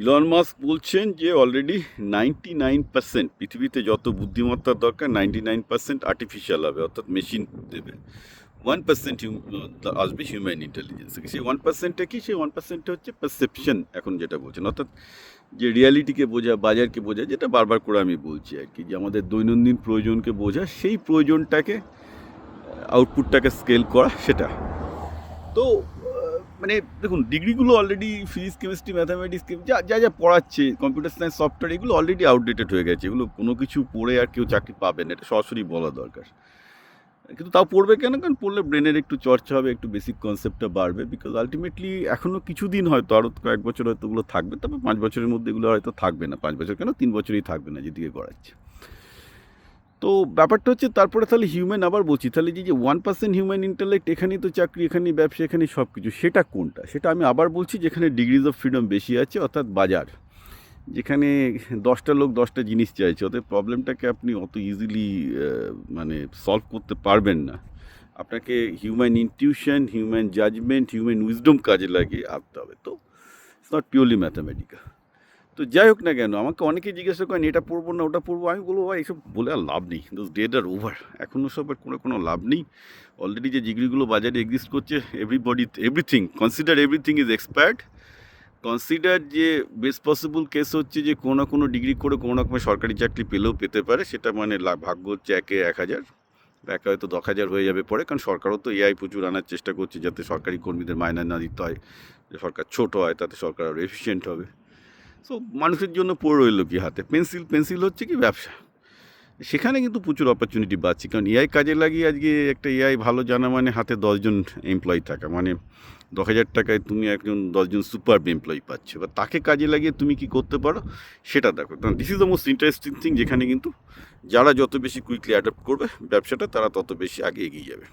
Elon Musk বলছেন যে already 99% পৃথিবীতে যত বুদ্ধিমত্তার দরকার 99% আর্টিফিশিয়াল হবে, অর্থাৎ মেশিন দেবে। 1% আসবে হিউম্যান ইন্টেলিজেন্স থেকে। সেই 1%টা কি? সেই 1%টা হচ্ছে পারসেপশন, এখন যেটা বলছেন, অর্থাৎ যে রিয়ালিটিকে বোঝা, বাজারকে বোঝা, যেটা বারবার করে আমি বলছি আর কি, যে আমাদের দৈনন্দিন প্রয়োজনকে বোঝা, সেই প্রয়োজনটাকে আউটপুটটাকে স্কেল করা, সেটা। তো মানে দেখুন, ডিগ্রিগুলো অলরেডি ফিজিক্স, কেমিস্ট্রি, ম্যাথামেটিক্স, যা যা যা পড়াচ্ছে, কম্পিউটার সায়েন্স, সফটওয়্যার, এগুলো অলরেডি আউটডেটেড হয়ে গেছে। এগুলো কোনো কিছু পড়ে আর কেউ চাকরি পাবে না, এটা সরাসরি বলা দরকার। কিন্তু তাও পড়বে কেন? কারণ পড়লে ব্রেনের একটু চর্চা হবে, একটু বেসিক কনসেপ্টটা বাড়বে। বিকজ আলটিমেটলি এখনও কিছুদিন, হয়তো আরও কয়েক বছর হয়তো এগুলো থাকবে, তবে 5 বছরের মধ্যে এগুলো হয়তো থাকবে না। 5 বছর কেন, 3 বছরই থাকবে না, যেদিকে গড়াচ্ছে। তো ব্যাপারটা হচ্ছে, তারপরে তাহলে হিউম্যান, আবার বলছি, তাহলে যে 1% হিউম্যান ইন্টেলেক্ট, এখানেই তো চাকরি, এখানেই ব্যবসা, এখানেই সব কিছু, সেটা কোনটা? সেটা আমি আবার বলছি, যেখানে ডিগ্রিজ অফ ফ্রিডম বেশি আছে, অর্থাৎ বাজার, যেখানে 10টা লোক 10টা জিনিস চাইছে, ওদের প্রবলেমটাকে আপনি অত ইজিলি মানে সলভ করতে পারবেন না। আপনাকে human intuition, human judgement, human wisdom কাজে লাগিয়ে আঁকতে হবে। তো ইটস নট পিওরলি ম্যাথামেটিক্যাল। তো যাই হোক না কেন, আমাকে অনেকে জিজ্ঞাসা করেন এটা পড়বো না ওটা পড়বো, আমি বলবো ভাই এইসব বলে আর লাভ নেই, দোজ ডেড আর ওভার। এখনও সব আর কোনো লাভ নেই। অলরেডি যে ডিগ্রিগুলো বাজারে এক্সিস্ট করছে, everything, consider everything is expired. Consider যে বেস্ট পসিবল কেস হচ্ছে যে কোনো না কোনো ডিগ্রি করে কোনো রকমের সরকারি চাকরি পেলেও পেতে পারে, সেটা মানে ভাগ্য হচ্ছে 1-এ 1000, একা হয়তো 10,000 হয়ে যাবে পরে। কারণ সরকারও তো এআই প্রচুর আনার চেষ্টা করছে, যাতে সরকারি কর্মীদের মাইনে না দিতে হয়, যে সরকার ছোট হয়, তাতে সরকার আরও এফিসিয়েন্ট হবে। সো মানুষের জন্য পড়ে রইল কি হাতে? পেন্সিল হচ্ছে কি ব্যবসা। সেখানে কিন্তু প্রচুর অপরচুনিটি পাচ্ছি, কারণ এআই কাজে লাগিয়ে আজকে একটা এআই ভালো জানা মানে হাতে 10জন এমপ্লয়ি থাকা, মানে 10,000 টাকায় তুমি একজন 10জন সুপার এমপ্লয়ি পাচ্ছ। বা তাকে কাজে লাগিয়ে তুমি কি করতে পারো সেটা দেখো। কারণ this is the most interesting thing, যেখানে কিন্তু যারা যত বেশি কুইকলি অ্যাডাপ্ট করবে ব্যবসাটা, তারা তত বেশি আগে এগিয়ে যাবে।